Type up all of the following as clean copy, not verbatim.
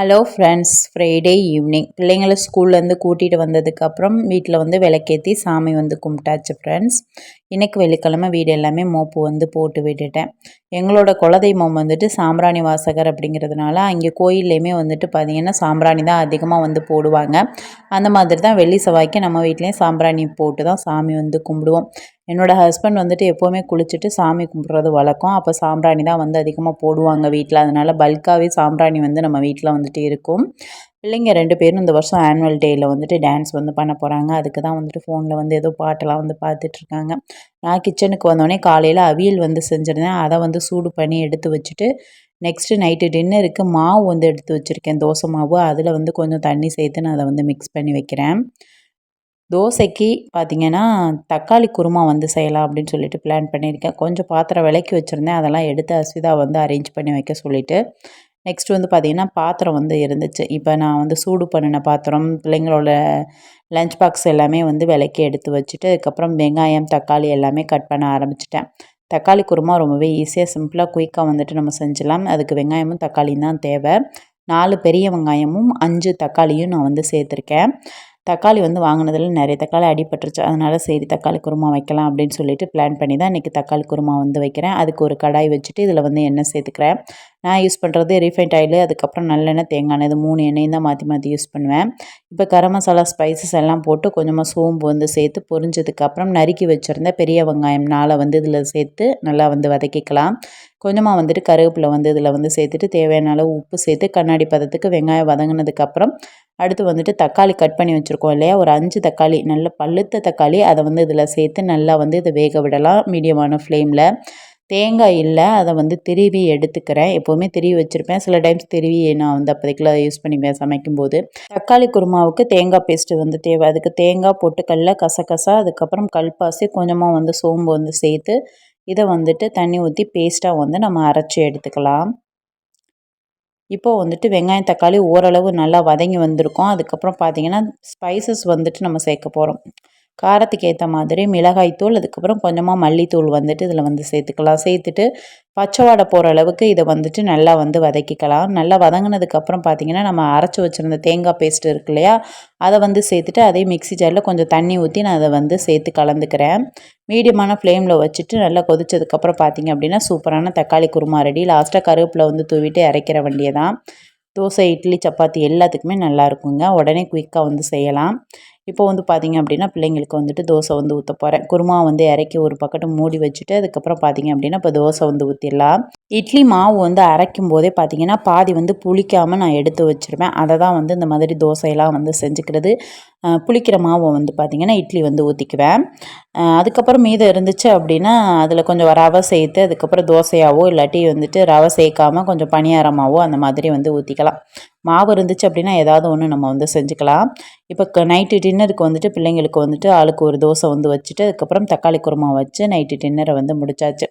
Hello friends, Friday evening பிள்ளைங்களை ஸ்கூல்லேருந்து கூட்டிகிட்டு வந்ததுக்கப்புறம் வீட்டில் வந்து விளக்கேற்றி சாமி வந்து கும்பிட்டாச்சு ஃப்ரெண்ட்ஸ். இன்றைக்கி வெள்ளிக்கிழமை வீடு எல்லாமே மோப்பு வந்து போட்டு விட்டுட்டேன். எங்களோட குலதெய்வம் வந்துட்டு சாம்பிராணி வாசகர் அப்படிங்கிறதுனால அங்கே கோயில்லையுமே வந்துட்டு பார்த்திங்கன்னா சாம்பிராணி தான் அதிகமாக வந்து போடுவாங்க. அந்த மாதிரி தான் வெள்ளி செவ்வாய்க்கு நம்ம வீட்லேயும் சாம்பிராணி போட்டு தான் சாமி வந்து கும்பிடுவோம். என்னோடய ஹஸ்பண்ட் வந்துட்டு எப்போவுமே குளிச்சுட்டு சாமி கும்பிட்றது வழக்கம். அப்போ சாம்பிராணி தான் வந்து அதிகமாக போடுவாங்க வீட்டில். அதனால் பல்காகவே சாம்பிராணி வந்து நம்ம வீட்டில் வந்துட்டு இருக்கும். பிள்ளைங்க 2 பேரும் இந்த வருஷம் ஆனுவல் டேயில் வந்துட்டு டான்ஸ் வந்து பண்ண போகிறாங்க. அதுக்கு தான் வந்துட்டு ஃபோனில் வந்து ஏதோ பாட்டெல்லாம் வந்து பார்த்துட்ருக்காங்க. நான் கிச்சனுக்கு வந்தோடனே காலையில் அவியல் வந்து செஞ்சுருந்தேன். அதை வந்து சூடு பண்ணி எடுத்து வச்சுட்டு நெக்ஸ்ட்டு நைட்டு டின்னருக்கு மாவு வந்து எடுத்து வச்சுருக்கேன், தோசை மாவு. அதில் வந்து கொஞ்சம் தண்ணி சேர்த்து நான் அதை வந்து மிக்ஸ் பண்ணி வைக்கிறேன். தோசைக்கு பார்த்திங்கன்னா தக்காளி குருமா வந்து செய்யலாம் அப்படின்னு சொல்லிட்டு பிளான் பண்ணியிருக்கேன். கொஞ்சம் பாத்திரம் விளக்கி வச்சுருந்தேன், அதெல்லாம் எடுத்து அஸ்விதா வந்து அரேஞ்ச் பண்ணி வைக்க சொல்லிவிட்டு நெக்ஸ்ட் வந்து பார்த்திங்கன்னா பாத்திரம் வந்து இருந்துச்சு. இப்போ நான் வந்து சூடு பண்ணின பாத்திரம், பிள்ளைங்களோட லஞ்ச் பாக்ஸ் எல்லாமே வந்து விளக்கி எடுத்து வச்சுட்டு அதுக்கப்புறம் வெங்காயம் தக்காளி எல்லாமே கட் பண்ண ஆரம்பிச்சிட்டேன். தக்காளி குருமா ரொம்பவே ஈஸியாக சிம்பிளாக குயிக்காக வந்துட்டு நம்ம செஞ்சிடலாம். அதுக்கு வெங்காயமும் தக்காளியும் தான் தேவை. 4 பெரிய வெங்காயமும் 5 தக்காளியும் நான் வந்து சேர்த்துருக்கேன். தக்காளி வந்து வாங்கினதில் நிறைய தக்காளி அடிபட்டுருச்சு. அதனால் சரி தக்காளி குருமா வைக்கலாம் அப்படின்னு சொல்லிட்டு பிளான் பண்ணி தான் இன்றைக்கி தக்காளி குருமா வந்து வைக்கிறேன். அதுக்கு ஒரு கடாய் வச்சுட்டு இதில் வந்து எண்ணெய் சேர்த்துக்கிறேன். நான் யூஸ் பண்ணுறது ரீஃபைண்ட் ஆயிலு, அதுக்கப்புறம் நல்லெண்ணெய், தேங்காய் எண்ணெய், இது 3 எண்ணெயும் தான் மாற்றி மாற்றி யூஸ் பண்ணுவேன். இப்போ கரம் மசாலா ஸ்பைசஸ் எல்லாம் போட்டு கொஞ்சமாக சோம்பு வந்து சேர்த்து பொரிஞ்சதுக்கப்புறம் நறுக்கி வச்சுருந்த பெரிய வெங்காயம் 4 வந்து இதில் சேர்த்து நல்லா வந்து வதக்கிக்கலாம். கொஞ்சமாக வந்துட்டு கருவேப்பிலை வந்து இதில் வந்து சேர்த்துட்டு தேவையான அளவு உப்பு சேர்த்து கண்ணாடி பதத்துக்கு வெங்காயம் வதங்கினதுக்கப்புறம் அடுத்து வந்துட்டு தக்காளி கட் பண்ணி வச்சுருக்கோம் இல்லையா, ஒரு 5 தக்காளி நல்ல பழுத்த தக்காளி அதை வந்து இதில் சேர்த்து நல்லா வந்து இதை வேக விடலாம் மீடியமான ஃப்ளேமில். தேங்காய் இல்லை, அதை வந்து திருவி எடுத்துக்கிறேன். எப்போவுமே திருவி வச்சுருப்பேன், சில டைம்ஸ் திருவி நான் வந்து அப்போதைக்குலாம் யூஸ் பண்ணிப்பேன் சமைக்கும்போது. தக்காளி குருமாவுக்கு தேங்காய் பேஸ்ட்டு வந்து தேவை. அதுக்கு தேங்காய், பொட்டுக்கடலை, கசகசா, அதுக்கப்புறம் கல்பாசி, கொஞ்சமாக வந்து சோம்பு வந்து சேர்த்து இதை வந்துட்டு தண்ணி ஊற்றி பேஸ்ட்டாக வந்து நம்ம அரைச்சி எடுத்துக்கலாம். இப்போது வந்துட்டு வெங்காயம் தக்காளி ஓரளவு நல்லா வதங்கி வந்திருக்கும். அதுக்கப்புறம் பார்த்திங்கன்னா ஸ்பைசஸ் வந்துட்டு நம்ம சேர்க்க போகிறோம். காரத்துக்கு ஏற்ற மாதிரி மிளகாய்த்தூள், அதுக்கப்புறம் கொஞ்சமாக மல்லித்தூள் வந்துட்டு இதில் வந்து சேர்த்துக்கலாம். சேர்த்துட்டு பச்சை வாடை போகிற அளவுக்கு இதை வந்துட்டு நல்லா வந்து வதக்கிக்கலாம். நல்லா வதங்கினதுக்கப்புறம் பார்த்திங்கன்னா நம்ம அரைச்சி வச்சுருந்த தேங்காய் பேஸ்ட் இருக்கு இல்லையா, அதை வந்து சேர்த்துட்டு அதே மிக்ஸி ஜாரில் கொஞ்சம் தண்ணி ஊற்றி நான் அதை வந்து சேர்த்து கலந்துக்கிறேன். மீடியமான ஃப்ளேமில் வச்சுட்டு நல்லா கொதிச்சதுக்கப்புறம் பார்த்திங்க அப்படின்னா சூப்பரான தக்காளி குருமா ரெடி. லாஸ்ட்டாக கருவேப்பிலை வந்து தூவிட்டு இறக்கிற வேண்டியதான். தோசை, இட்லி, சப்பாத்தி எல்லாத்துக்குமே நல்லா இருக்குங்க. உடனே குயிக்காக வந்து செய்யலாம். இப்போ வந்து பார்த்திங்க அப்படின்னா பிள்ளைங்களுக்கு வந்துட்டு தோசை வந்து ஊற்ற போகிறேன். குருமா வந்து இறக்கி ஒரு பக்கெட்டு மூடி வச்சுட்டு அதுக்கப்புறம் பார்த்திங்க அப்படின்னா இப்போ தோசை வந்து ஊற்றிடலாம். இட்லி மாவு வந்து அரைக்கும் போதே பார்த்திங்கன்னா பாதி வந்து புளிக்காமல் நான் எடுத்து வச்சுருவேன். அதை தான் வந்து இந்த மாதிரி தோசையெல்லாம் வந்து செஞ்சுக்கிறது. புளிக்கிற மாவை வந்து பார்த்திங்கன்னா இட்லி வந்து ஊற்றிக்குவேன். அதுக்கப்புறம் மீதம் இருந்துச்சு அப்படின்னா அதில் கொஞ்சம் ரவை சேர்த்து அதுக்கப்புறம் தோசையாவோ இல்லாட்டி வந்துட்டு ரவை சேர்க்காமல் கொஞ்சம் பணியாரமாவோ அந்த மாதிரி வந்து ஊற்றிக்கலாம். மாவு இருந்துச்சு அப்படின்னா ஏதாவது ஒன்று நம்ம வந்து செஞ்சுக்கலாம். இப்போ நைட்டு டின்னருக்கு வந்துட்டு பிள்ளைங்களுக்கு வந்துட்டு ஆளுக்கு ஒரு தோசை வந்து வச்சுட்டு அதுக்கப்புறம் தக்காளி குருமா வச்சு நைட்டு டின்னரை வந்து முடிச்சாச்சு.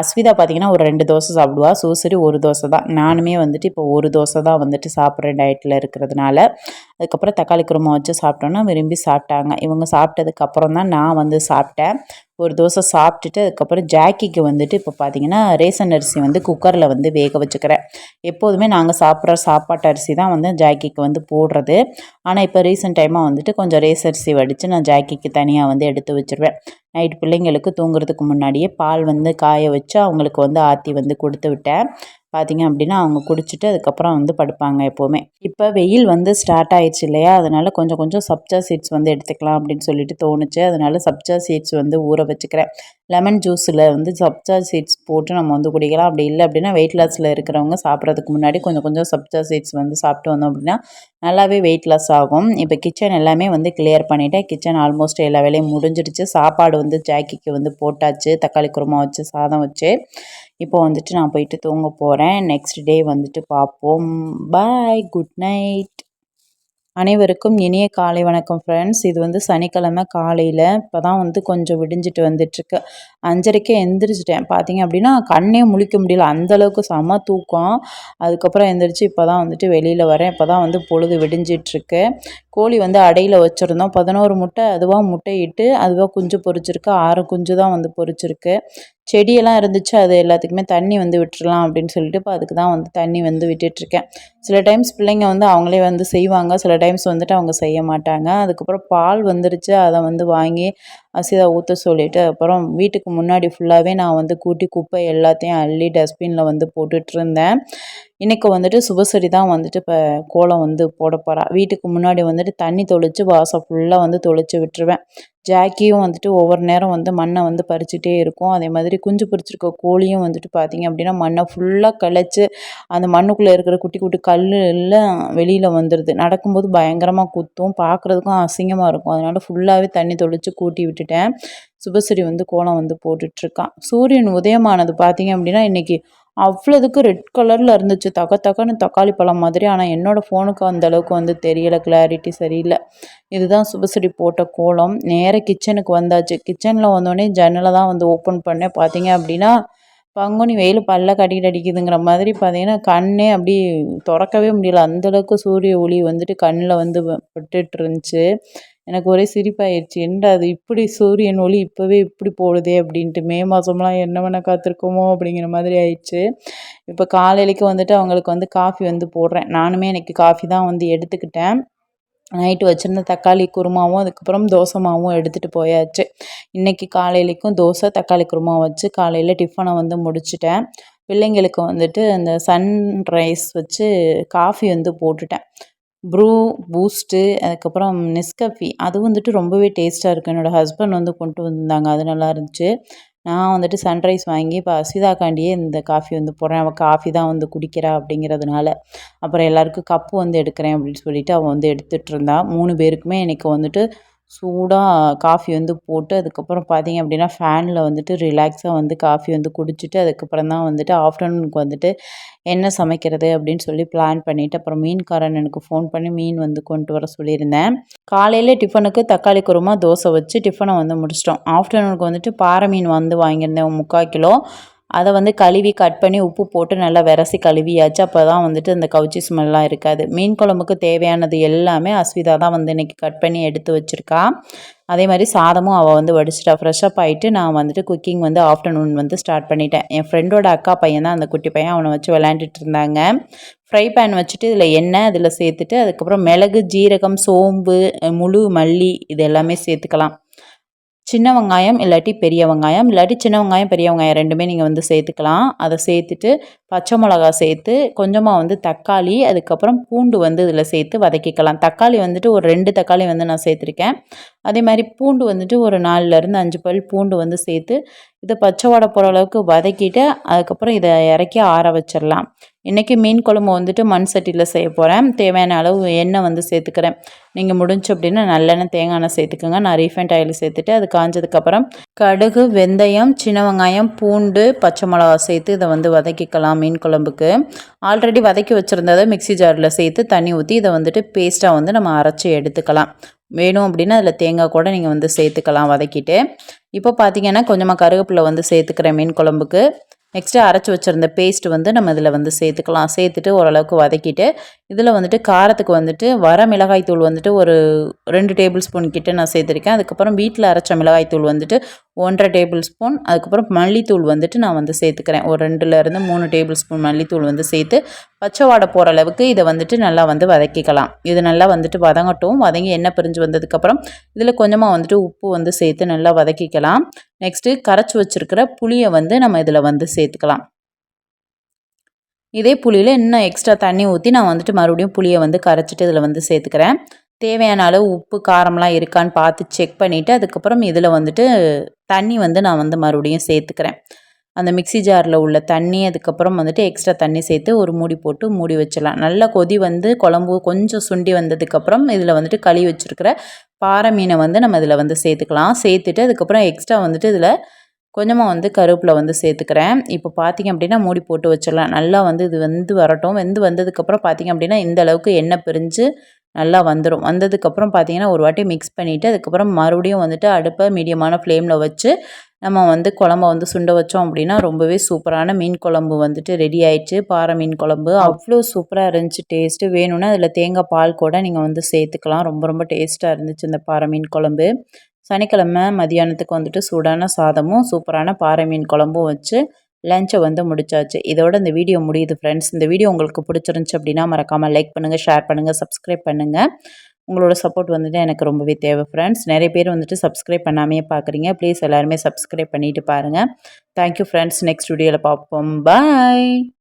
அஸ்விதா பார்த்திங்கன்னா ஒரு 2 தோசை சாப்பிடுவா, சூசரி ஒரு தோசை தான். நானுமே வந்துட்டு இப்போ ஒரு தோசை தான் வந்துட்டு சாப்பிட்றேன் டயட்டில் இருக்கிறதுனால. அதுக்கப்புறம் தக்காளி குருமா வச்சு சாப்பிட்டோன்னா விரும்பி சாப்பிட்டாங்க. இவங்க சாப்பிட்டதுக்கப்புறம் தான் நான் வந்து சாப்பிட்டேன். ஒரு தோசை சாப்பிட்டுட்டு அதுக்கப்புறம் ஜாக்கிக்கு வந்துட்டு இப்போ பார்த்திங்கன்னா ரேசன் அரிசி வந்து குக்கரில் வந்து வேக வச்சுக்கிறேன். எப்போதுமே நாங்கள் சாப்பிட்ற சாப்பாட்டு அரிசி தான் வந்து ஜாக்கிக்கு வந்து போடுறது. ஆனால் இப்போ ரீசெண்ட் டைமாக வந்துட்டு கொஞ்சம் ரேசன் அரிசி வடித்து நான் ஜாக்கிக்கு தனியாக வந்து எடுத்து வச்சுருவேன். நைட்டு பிள்ளைங்களுக்கு தூங்குறதுக்கு முன்னாடியே பால் வந்து காய வச்சு அவங்களுக்கு வந்து ஆற்றி வந்து கொடுத்து விட்டேன். பார்த்திங்க அப்படின்னா அவங்க குடிச்சிட்டு அதுக்கப்புறம் வந்து படுப்பாங்க எப்போவுமே. இப்போ வெயில் வந்து ஸ்டார்ட் ஆயிடுச்சு இல்லையா, அதனால் கொஞ்சம் கொஞ்சம் சப்ஜா சீட்ஸ் வந்து எடுத்துக்கலாம் அப்படின்னு சொல்லிட்டு தோணுச்சு. அதனால் சப்ஜா சீட்ஸ் வந்து ஊற வச்சுக்கிறேன். லெமன் ஜூஸில் வந்து சப்ஜா சீட்ஸ் போட்டு நம்ம வந்து குடிக்கலாம். அப்படி இல்லை அப்படின்னா வெயிட் லாஸில் இருக்கிறவங்க சாப்பிட்றதுக்கு முன்னாடி கொஞ்சம் கொஞ்சம் சப்ஜா சீட்ஸ் வந்து சாப்பிட்டு வந்தோம் அப்படின்னா நல்லாவே வெயிட் லாஸ் ஆகும். இப்போ கிச்சன் எல்லாமே வந்து கிளியர் பண்ணிவிட்டேன். கிச்சன் ஆல்மோஸ்ட் எல்லா வேலையும் முடிஞ்சிடுச்சு. சாப்பாடு வந்து ஜாக்கிக்கு வந்து போட்டாச்சு, தக்காளி குருமா வச்சு சாதம் வச்சு. இப்போ வந்துட்டு நான் போயிட்டு தூங்க போகிறேன். நெக்ஸ்ட் டே வந்துட்டு பார்ப்போம். பாய், குட் நைட். அனைவருக்கும் இனிய காலை வணக்கம் ஃப்ரெண்ட்ஸ். இது வந்து சனிக்கிழமை காலையில் இப்போ தான் வந்து கொஞ்சம் விடிஞ்சிட்டு வந்துட்டுருக்கு. 5:30க்கே எந்திரிச்சிட்டேன். பார்த்திங்க அப்படின்னா கண்ணே முழிக்க முடியல, அந்தளவுக்கு செம தூக்கம். அதுக்கப்புறம் எந்திரிச்சு இப்போ தான் வந்துட்டு வெளியில் வரேன். இப்போ தான் வந்து பொழுது விடிஞ்சிட்ருக்கு. கோழி வந்து அடையில் வச்சுருந்தோம். 11 முட்டை அதுவாக முட்டையிட்டு அதுவாக குஞ்சு பொரிச்சிருக்கு. 6 குஞ்சு தான் வந்து பொரிச்சிருக்கு. செடியெல்லாம் இருந்துச்சு, அது எல்லாத்துக்குமே தண்ணி வந்து விட்டுறலாம் அப்படின்னு சொல்லிட்டு இப்போ அதுக்கு தான் வந்து தண்ணி வந்து விட்டுட்ருக்கேன். சில டைம்ஸ் பிள்ளைங்க வந்து அவங்களே வந்து செய்வாங்க, சில டைம்ஸ் வந்துட்டு அவங்க செய்ய மாட்டாங்க. அதுக்கப்புறம் பால் வந்துருச்சு, அதை வந்து வாங்கி அசிதா ஊற்ற சொல்லிவிட்டு அப்புறம் வீட்டுக்கு முன்னாடி ஃபுல்லாகவே நான் வந்து கூட்டி குப்பை எல்லாத்தையும் அள்ளி டஸ்ட்பினில் வந்து போட்டுட்ருந்தேன். இன்றைக்கி வந்துட்டு சுபசரி தான் வந்துட்டு இப்போ கோலம் வந்து போட போகிறா. வீட்டுக்கு முன்னாடி வந்துட்டு தண்ணி தொளிச்சு வாசல் ஃபுல்லாக வந்து தொளிச்சு விட்டுருவேன். ஜாக்கியும் வந்துட்டு ஒவ்வொரு நேரம் வந்து மண்ணை வந்து பறிச்சுட்டே இருக்கும். அதே மாதிரி குஞ்சு பொரிச்சிருக்க கோழியும் வந்துட்டு பார்த்திங்க அப்படின்னா மண்ணை ஃபுல்லாக கலைச்சி அந்த மண்ணுக்குள்ளே இருக்கிற குட்டி குட்டி கல் எல்லாம் வெளியில் வந்துடுது. நடக்கும்போது பயங்கரமாக குத்தும், பார்க்குறதுக்கும் அசிங்கமாக இருக்கும். அதனால் ஃபுல்லாகவே தண்ணி தொளிச்சு கூட்டி விட்டுட்டேன். சுபஸ்ரீ வந்து கோலம் வந்து போட்டுட்ருக்கான். சூரியன் உதயமானது பார்த்திங்க அப்படின்னா இன்றைக்கி அவ்வளோதுக்கு ரெட் கலரில் இருந்துச்சு, தக்கன்னு தக்காளி பழம் மாதிரி. ஆனால் என்னோடய ஃபோனுக்கு அந்த அளவுக்கு வந்து தெரியலை, கிளாரிட்டி சரியில்லை. இதுதான் சுபஸ்ரீ போட்ட கோலம். நேராக கிச்சனுக்கு வந்தாச்சு. கிச்சனில் வந்தோடனே ஜன்னலை தான் வந்து ஓப்பன் பண்ணேன். பார்த்தீங்க அப்படின்னா பங்குனி வெயில் பல்ல கட்டிக்கிட்டு அடிக்குதுங்கிற மாதிரி பார்த்தீங்கன்னா கண்ணே அப்படி திறக்கவே முடியல. அந்தளவுக்கு சூரிய ஒளி வந்துட்டு கண்ணில் வந்து பட்டுட்டு இருந்துச்சு. எனக்கு ஒரே சிரிப்பாயிடுச்சு. என்னடா அது இப்படி சூரியன் ஒளி இப்போவே இப்படி போடுதே அப்படின்ட்டு. மே மாதம்லாம் என்ன வேணால் காத்திருக்கோமோ அப்படிங்கிற மாதிரி ஆயிடுச்சு. இப்போ காலையிலைக்கு வந்துட்டு அவங்களுக்கு வந்து காஃபி வந்து போடுறேன். நானுமே இன்றைக்கி காஃபி தான் வந்து எடுத்துக்கிட்டேன். நைட்டு வச்சுருந்த தக்காளி குருமாவும் அதுக்கப்புறம் தோசை மாவும் எடுத்துகிட்டு போயாச்சு. இன்றைக்கி காலையிலைக்கும் தோசை தக்காளி குருமா வச்சு காலையில் டிஃபனை வந்து முடிச்சிட்டேன். பிள்ளைங்களுக்கு வந்துட்டு அந்த சன்ரைஸ் வச்சு காஃபி வந்து போட்டுட்டேன். ப்ரூ, பூஸ்ட்டு, அதுக்கப்புறம் நெஸ்கஃபி அது வந்துட்டு ரொம்பவே டேஸ்ட்டாக இருக்குது. என்னோடய ஹஸ்பண்ட் வந்து கொண்டு வந்திருந்தாங்க, அது நல்லா இருந்துச்சு. நான் வந்துட்டு சன்ரைஸ் வாங்கி இப்போ அஸ்விதாக்காண்டியே இந்த காஃபி வந்து போடுறேன். அவள் காஃபி தான் வந்து குடிக்கிறா அப்படிங்கிறதுனால. அப்புறம் எல்லாருக்கும் கப்பு வந்து எடுக்கிறேன் அப்படின்னு சொல்லிட்டு அவள் வந்து எடுத்துகிட்டு இருந்தா. 3 பேருக்குமே இன்றைக்கி வந்துட்டு சூடாக காஃபி வந்து போட்டு அதுக்கப்புறம் பார்த்தீங்க அப்படின்னா ஃபேனில் வந்துட்டு ரிலாக்ஸாக வந்து காஃபி வந்து குடிச்சிட்டு அதுக்கப்புறம் தான் வந்துட்டு ஆஃப்டர்நூனுக்கு வந்துட்டு என்ன சமைக்கிறது அப்படின்னு சொல்லி பிளான் பண்ணிவிட்டு அப்புறம் மீன்காரன் எனக்கு ஃபோன் பண்ணி மீன் வந்து கொண்டு வர சொல்லியிருந்தேன். காலையில் டிஃபனுக்கு தக்காளி குருமா தோசை வச்சு டிஃபனை வந்து முடிச்சிட்டோம். ஆஃப்டர்நூனுக்கு வந்துட்டு பாறை மீன் வந்து வாங்கியிருந்தேன் 3/4 கிலோ. அதை வந்து கழுவி கட் பண்ணி உப்பு போட்டு நல்லா விரசி கழுவியாச்சு. அப்போ தான் வந்துட்டு அந்த கவுச்சி ஸ்மெல்லாம் இருக்காது. மீன் குழம்புக்கு தேவையானது எல்லாமே அஸ்விதா தான் வந்து இன்றைக்கி கட் பண்ணி எடுத்து வச்சுருக்கா. அதே மாதிரி சாதமும் அவள் வந்து வடிச்சிட்டா. ஃப்ரெஷ்ஷப் ஆகிட்டு நான் வந்துட்டு குக்கிங் வந்து ஆஃப்டர்நூன் வந்து ஸ்டார்ட் பண்ணிட்டேன். என் ஃப்ரெண்டோட அக்கா பையன் தான் அந்த குட்டி பையன், அவனை வச்சு விளையாண்டுட்டு இருந்தாங்க. ஃப்ரை பேன் வச்சுட்டு இதில் எண்ணெய் அதில் சேர்த்துட்டு அதுக்கப்புறம் மிளகு, ஜீரகம், சோம்பு, முழு மல்லி இது எல்லாமே சேர்த்துக்கலாம். சின்ன வெங்காயம் இல்லாட்டி பெரிய வெங்காயம், இல்லாட்டி சின்ன வெங்காயம் பெரிய வெங்காயம் 2மே நீங்கள் வந்து சேர்த்துக்கலாம். அதை சேர்த்துட்டு பச்சை மிளகா சேர்த்து கொஞ்சமாக வந்து தக்காளி அதுக்கப்புறம் பூண்டு வந்து இதில் சேர்த்து வதக்கிக்கலாம். தக்காளி வந்துட்டு ஒரு 2 தக்காளி வந்து நான் சேர்த்துருக்கேன். அதே மாதிரி பூண்டு வந்துட்டு ஒரு 4லேருந்து 5 பல் பூண்டு வந்து சேர்த்து இதை பச்சை வாடை போகிற அளவுக்கு வதக்கிட்டு அதுக்கப்புறம் இதை இறக்கி ஆற வச்சிடலாம். இன்றைக்கி மீன் குழம்பு வந்துட்டு மண் சட்டியில் செய்ய போகிறேன். தேவையான அளவு எண்ணெய் வந்து சேர்த்துக்கிறேன். நீங்கள் முடிஞ்சு அப்படின்னா நல்லெண்ணெய் தேங்காய் எண்ணெய் சேர்த்துக்கோங்க. நான் ரீஃபைண்ட் ஆயில் சேர்த்துட்டு அது காஞ்சதுக்கப்புறம் கடுகு, வெந்தயம், சின்ன வெங்காயம், பூண்டு, பச்சை மிளகா சேர்த்து இதை வந்து வதக்கிக்கலாம். மீன் குழம்புக்கு ஆல்ரெடி வதக்கி வச்சுருந்ததை மிக்ஸி ஜாரில் சேர்த்து தண்ணி ஊற்றி இதை வந்துட்டு பேஸ்ட்டாக வந்து நம்ம அரைச்சி எடுத்துக்கலாம். வேணும் அப்படின்னா அதில் தேங்காய் கூட நீங்கள் வந்து சேர்த்துக்கலாம் வதக்கிட்டு. இப்போ பார்த்தீங்கன்னா கொஞ்சமாக கருவேப்பிலை வந்து சேர்த்துக்கிறேன் மீன் குழம்புக்கு. நெக்ஸ்ட்டு அரைச்சி வச்சுருந்த பேஸ்ட் வந்து நம்ம இதில் வந்து சேர்த்துக்கலாம். சேர்த்துட்டு ஓரளவுக்கு வதக்கிட்டு இதில் வந்துட்டு காரத்துக்கு வந்துட்டு வர மிளகாய் தூள் வந்துட்டு ஒரு 2 டேபிள் ஸ்பூன் கிட்ட நான் சேர்த்துருக்கேன். அதுக்கப்புறம் வீட்டில் அரைச்ச மிளகாய் தூள் வந்துட்டு 1.5 டேபிள் ஸ்பூன், அதுக்கப்புறம் மல்லித்தூள் வந்துட்டு நான் வந்து சேர்த்துக்கிறேன். ஒரு 2லேருந்து 3 டேபிள் ஸ்பூன் மல்லித்தூள் வந்து சேர்த்து பச்சை வாடை போகிற அளவுக்கு இதை வந்துட்டு நல்லா வந்து வதக்கிக்கலாம். இது நல்லா வந்துட்டு வதங்கட்டும். வதங்கி எண்ணெய் பிரிஞ்சு வந்ததுக்கப்புறம் இதில் கொஞ்சமாக வந்துட்டு உப்பு வந்து சேர்த்து நல்லா வதக்கிக்கலாம். நெக்ஸ்ட்டு கரைச்சி வச்சுருக்கிற புளியை வந்து நம்ம இதில் வந்து சேர்த்துக்கலாம். இதே புளியில் இன்னும் எக்ஸ்ட்ரா தண்ணி ஊற்றி நான் வந்துட்டு மறுபடியும் புளியை வந்து கரைச்சிட்டு இதில் வந்து சேர்த்துக்கிறேன். தேவையான அளவு உப்பு காரம்லாம் இருக்கான்னு பார்த்து செக் பண்ணிவிட்டு அதுக்கப்புறம் இதில் வந்துட்டு தண்ணி வந்து நான் வந்து மறுபடியும் சேர்த்துக்கிறேன். அந்த மிக்ஸி ஜாரில் உள்ள தண்ணி அதுக்கப்புறம் வந்துட்டு எக்ஸ்ட்ரா தண்ணி சேர்த்து ஒரு மூடி போட்டு மூடி வச்சிடலாம். நல்லா கொதி வந்து குழம்பு கொஞ்சம் சுண்டி வந்ததுக்கப்புறம் இதில் வந்துட்டு கழுவி வச்சுருக்கிற பாறை மீனை வந்து நம்ம இதில் வந்து சேர்த்துக்கலாம். சேர்த்துட்டு அதுக்கப்புறம் எக்ஸ்ட்ரா வந்துட்டு இதில் கொஞ்சமாக வந்து கருவேப்பிலை வந்து சேர்த்துக்கிறேன். இப்போ பார்த்திங்க அப்படின்னா மூடி போட்டு வச்சிடலாம். நல்லா வந்து இது வெந்து வரட்டும். வெந்து வந்ததுக்கப்புறம் பார்த்திங்க அப்படின்னா இந்த அளவுக்கு எண்ணெய் பிரிஞ்சு நல்லா வந்துடும். வந்ததுக்கப்புறம் பார்த்திங்கன்னா ஒரு வாட்டி மிக்ஸ் பண்ணிவிட்டு அதுக்கப்புறம் மறுபடியும் வந்துட்டு அடுப்பை மீடியமான ஃப்ளேமில் வச்சு நம்ம வந்து குழம்ப வந்து சுண்ட வச்சோம் அப்படின்னா ரொம்பவே சூப்பரான மீன் குழம்பு வந்துட்டு ரெடி ஆயிடுச்சு. பாறை மீன் குழம்பு அவ்வளோ சூப்பராக இருந்துச்சு டேஸ்ட்டு. வேணும்னா அதில் தேங்காய் பால் கூட நீங்கள் வந்து சேர்த்துக்கலாம். ரொம்ப ரொம்ப டேஸ்ட்டாக இருந்துச்சு இந்த பாறை மீன் குழம்பு. சனிக்கிழமை மதியானத்துக்கு வந்துட்டு சூடான சாதமும் சூப்பரான பாறை மீன் குழம்பும் வச்சு லஞ்சை வந்து முடிச்சாச்சு. இதோட இந்த வீடியோ முடியுது ஃப்ரெண்ட்ஸ். இந்த வீடியோ உங்களுக்கு பிடிச்சிருந்துச்சி அப்படின்னா மறக்காமல் லைக் பண்ணுங்கள், ஷேர் பண்ணுங்கள், சப்ஸ்கிரைப் பண்ணுங்கள். உங்களோட சப்போர்ட் வந்துட்டு எனக்கு ரொம்பவே தேவை ஃப்ரெண்ட்ஸ். நிறைய பேர் வந்துட்டு சப்ஸ்கிரைப் பண்ணாமே பார்க்குறீங்க. ப்ளீஸ் எல்லாருமே சப்ஸ்கிரைப் பண்ணிவிட்டு பாருங்கள். Thank you friends. நெக்ஸ்ட் வீடியோவில் பார்ப்போம். பாய்.